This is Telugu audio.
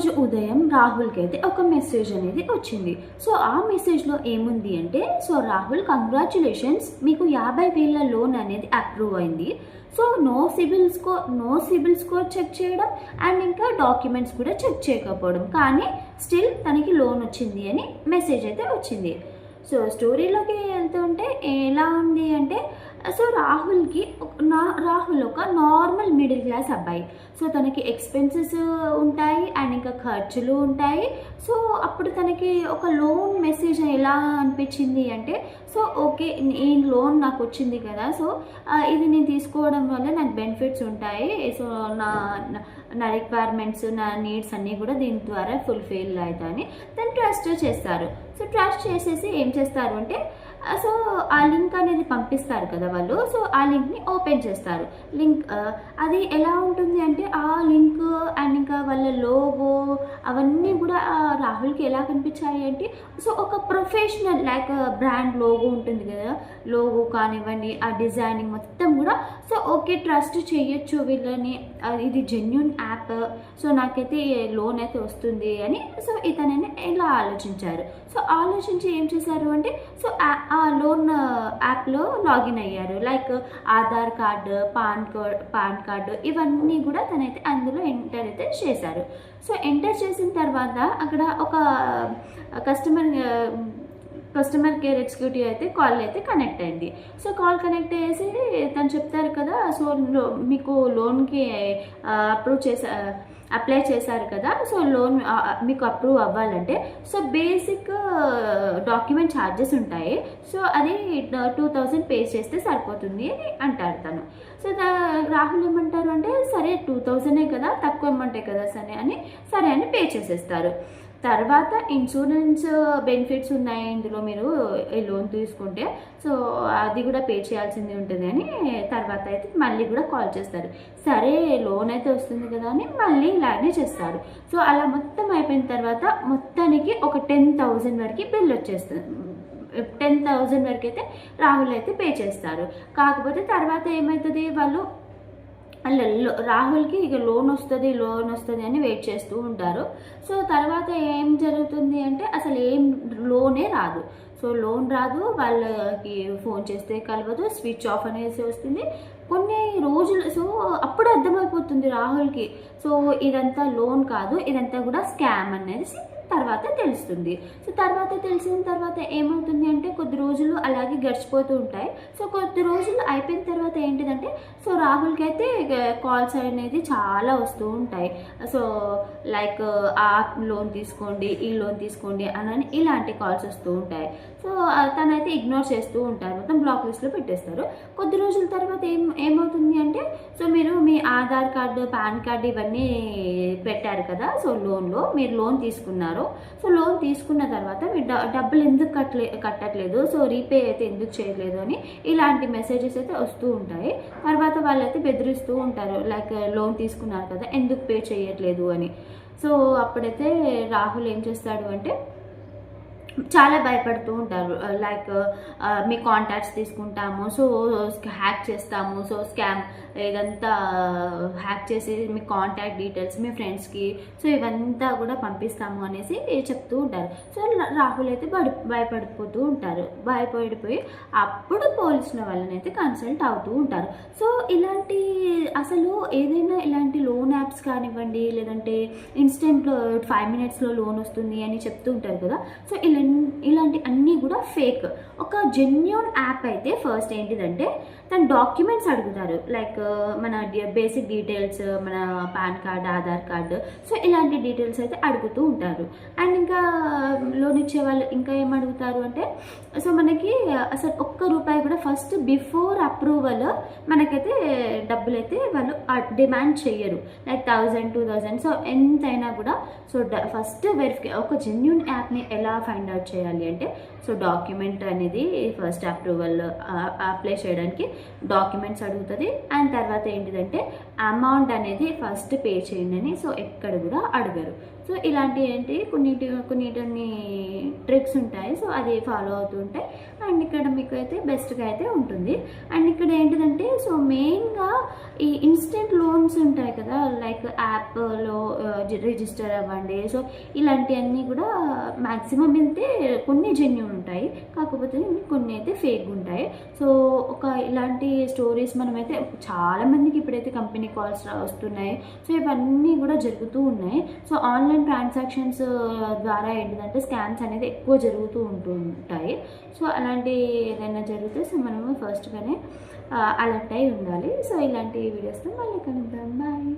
రోజు ఉదయం రాహుల్కి అయితే ఒక మెసేజ్ అనేది వచ్చింది. సో ఆ మెసేజ్లో ఏముంది అంటే, సో రాహుల్ కంగ్రాచులేషన్స్, మీకు 50,000 లోన్ అనేది అప్రూవ్ అయింది. So no CIBIL score check చేయడం అండ్ ఇంకా డాక్యుమెంట్స్ కూడా చెక్ చేయకపోవడం, కానీ స్టిల్ తనకి లోన్ వచ్చింది అని మెసేజ్ అయితే వచ్చింది. సో స్టోరీలోకి వెళ్తుంటే ఎలా ఉంది అంటే, సో రాహుల్ ఒక నార్మల్ మిడిల్ క్లాస్ అబ్బాయి. సో తనకి ఎక్స్పెన్సెస్ ఉంటాయి అండ్ ఇంకా ఖర్చులు ఉంటాయి. సో అప్పుడు తనకి ఒక లోన్ మెసేజ్ ఎలా అనిపించింది అంటే, సో ఓకే, ఈ లోన్ నాకు వచ్చింది కదా, సో ఇది నేను తీసుకోవడం వల్ల నాకు బెనిఫిట్స్ ఉంటాయి. సో నా రిక్వైర్మెంట్స్, నా నీడ్స్ అన్నీ కూడా దీని ద్వారా ఫుల్ఫిల్ అవుతాయని దాన్ని ట్రస్ట్ చేస్తారు. సో ట్రస్ట్ చేసేసి ఏం చేస్తారు అంటే, సో ఆ లింక్ అనేది పంపిస్తారు కదా వాళ్ళు. సో ఆ లింక్ని ఓపెన్ చేస్తారు. లింక్ అది ఎలా ఉంటుంది అంటే, ఆ లింక్ అండ్ ఇంకా వాళ్ళ లోగో అవన్నీ కూడా రాహుల్కి ఎలా కనిపించాయి అంటే, సో ఒక ప్రొఫెషనల్ లైక్ బ్రాండ్ లోగో ఉంటుంది కదా, లోగో కానివ్వండి, ఆ డిజైనింగ్ మొత్తం కూడా, సో ఓకే ట్రస్ట్ చేయొచ్చు వీళ్ళని, ఇది జెన్యూన్ యాప్, సో నాకైతే లోన్ అయితే వస్తుంది అని సో ఇతనని ఇలా ఆలోచించారు. సో ఆలోచించి ఏం చేశారు అంటే, సో ఆ లోన్ యాప్లో లాగిన్ అయ్యారు. Like Aadhaar card, pan card ఇవన్నీ కూడా తనైతే అందులో ఎంటర్ అయితే చేశారు. సో ఎంటర్ చేసిన తర్వాత అక్కడ ఒక కస్టమర్ కేర్ ఎగ్జిక్యూటివ్ అయితే కాల్ అయితే కనెక్ట్ అయింది. సో కాల్ కనెక్ట్ అయ్యేసి తను చెప్తారు కదా, సో మీకు లోన్కి అప్లై చేశారు కదా, సో లోన్ మీకు అప్రూవ్ అవ్వాలంటే సో బేసిక్ డాక్యుమెంట్ ఛార్జెస్ ఉంటాయి. సో అది 2,000 పే చేస్తే సరిపోతుంది అని అంటారు తను. సో రాహుల్ ఏమంటారు అంటే, సరే 2,000 కదా, తక్కువ ఇమ్మంటాయి కదా సరే అని పే చేసేస్తారు. తర్వాత ఇన్సూరెన్స్ బెనిఫిట్స్ ఉన్నాయి ఇందులో, మీరు ఈ లోన్ తీసుకుంటే సో అది కూడా పే చేయాల్సింది ఉంటుంది అని తర్వాత అయితే మళ్ళీ కూడా కాల్ చేస్తారు. సరే లోన్ అయితే వస్తుంది కదా అని మళ్ళీ ఇలానే చేస్తారు. సో అలా మొత్తం అయిపోయిన తర్వాత మొత్తానికి ఒక 10,000 వరకు బిల్ వచ్చేస్తుంది. 10,000 వరకు అయితే రాహుల్ అయితే పే చేస్తారు. కాకపోతే తర్వాత ఏమవుతుంది, వాళ్ళు రాహుల్కి ఇక లోన్ వస్తుంది అని వెయిట్ చేస్తూ ఉంటారు. సో తర్వాత ఏం జరుగుతుంది అంటే, అసలు ఏం లోనే రాదు. సో లోన్ రాదు, వాళ్ళకి ఫోన్ చేస్తే కలవదు, స్విచ్ ఆఫ్ అనేసి వస్తుంది కొన్ని రోజులు. సో అప్పుడు అర్థమైపోతుంది రాహుల్కి, సో ఇదంతా లోన్ కాదు, ఇదంతా కూడా స్కామ్ అనేది తర్వాత తెలుస్తుంది. సో తర్వాత తెలిసిన తర్వాత ఏమవుతుంది అంటే, కొద్ది రోజులు అలాగే గడిచిపోతూ ఉంటాయి. సో కొద్ది రోజులు అయిపోయిన తర్వాత ఏంటిదంటే, సో రాహుల్కి అయితే కాల్స్ అనేది చాలా వస్తూ ఉంటాయి. సో లైక్ ఆ లోన్ తీసుకోండి, ఈ లోన్ తీసుకోండి అని ఇలాంటి కాల్స్ వస్తూ ఉంటాయి. సో తనైతే ఇగ్నోర్ చేస్తూ ఉంటారు, మొత్తం బ్లాక్ లిస్ట్లో పెట్టేస్తారు. కొద్ది రోజుల తర్వాత ఏమవుతుంది అంటే, సో మీరు మీ ఆధార్ కార్డు, పాన్ కార్డు ఇవన్నీ పెట్టారు కదా, సో లోన్లో మీరు లోన్ తీసుకున్నారు. సో లోన్ తీసుకున్న తర్వాత మీరు డబ్బులు ఎందుకు కట్టట్లేదు, సో రీపే అయితే ఎందుకు చేయలేదు అని ఇలాంటి మెసేజెస్ అయితే వస్తూ ఉంటాయి. తర్వాత వాళ్ళైతే బెదిరిస్తూ ఉంటారు, లైక్ లోన్ తీసుకున్నారు కదా ఎందుకు పే చేయట్లేదు అని. సో అప్పుడైతే రాహుల్ ఏం చేస్తాడు అంటే, చాలా భయపడుతూ ఉంటారు. లైక్ మీ కాంటాక్ట్స్ తీసుకుంటాము, సో హ్యాక్ చేస్తాము, సో స్కామ్ ఇదంతా హ్యాక్ చేసి మీ కాంటాక్ట్ డీటెయిల్స్ మీ ఫ్రెండ్స్కి సో ఇవంతా కూడా పంపిస్తాము అనేసి చెప్తూ ఉంటారు. సో రాహుల్ అయితే భయపడిపోతూ ఉంటారు. భయపడిపోయి అప్పుడు పోలీసుల వాళ్ళని అయితే కన్సల్ట్ అవుతూ ఉంటారు. సో అసలు ఏదైనా ఇలాంటి లోన్ యాప్స్ కానివ్వండి, లేదంటే ఇన్స్టెంట్లో 5 minutesలో లోన్ వస్తుంది అని చెప్తూ ఉంటారు కదా, సో ఇలాంటి అన్నీ కూడా ఫేక్. ఒక జెన్యూన్ యాప్ అయితే ఫస్ట్ ఏంటిదంటే, తన డాక్యుమెంట్స్ అడుగుతారు, లైక్ మన బేసిక్ డీటెయిల్స్, మన pan card, Aadhaar card, so ఇలాంటి డీటెయిల్స్ అయితే అడుగుతూ ఉంటారు. అండ్ ఇంకా లోన్ ఇచ్చే వాళ్ళు ఇంకా ఏం అడుగుతారు అంటే, సో మనకి అసలు ₹1 కూడా ఫస్ట్ బిఫోర్ అప్రూవల్ మనకైతే డబ్బులు అయితే వాళ్ళు డిమాండ్ చేయరు, లైక్ 1,000, 2,000, సో ఎంతైనా కూడా. సో ఫస్ట్ ఒక జెన్యూన్ యాప్ని ఎలా ఫైండ్ అవుట్ చేయాలి అంటే, సో డాక్యుమెంట్ అనేది ఫస్ట్ అప్లై చేయడానికి డాక్యుమెంట్స్ అడుగుతుంది. అండ్ తర్వాత ఏంటిదంటే అమౌంట్ అనేది ఫస్ట్ పే చేయండి అని సో ఎక్కడ కూడా అడగరు. సో ఇలాంటి ఏంటి కొన్ని ట్రిక్స్ ఉంటాయి. సో అది ఫాలో అవుతుంటాయి అండ్ ఇక్కడ మీకు అయితే బెస్ట్గా అయితే ఉంటుంది. అండ్ ఇక్కడ ఏంటిదంటే సో మెయిన్గా ఈ ఇన్స్టెంట్ లోన్స్ ఉంటాయి కదా, లైక్ యాప్లో రిజిస్టర్ అవ్వండి. సో ఇలాంటివన్నీ కూడా మ్యాక్సిమం అయితే కొన్ని జెన్యూన్ ఉంటాయి, కాకపోతే కొన్ని అయితే ఫేక్ ఉంటాయి. సో ఇలాంటి స్టోరీస్ మనమైతే చాలామందికి ఇప్పుడైతే కంపెనీ కాల్స్ వస్తున్నాయి. సో ఇవన్నీ కూడా జరుగుతూ ఉన్నాయి. సో ఆన్లైన్ ట్రాన్సాక్షన్స్ ద్వారా ఏంటిదంటే స్కామ్స్ అనేది ఎక్కువ జరుగుతూ ఉంటాయి. సో అలాంటి ఏదైనా జరిగితే సో మనము ఫస్ట్గానే అలర్ట్ అయి ఉండాలి. సో ఇలాంటి వీడియోస్తో మళ్ళీ కలుద్దాం. బాయ్.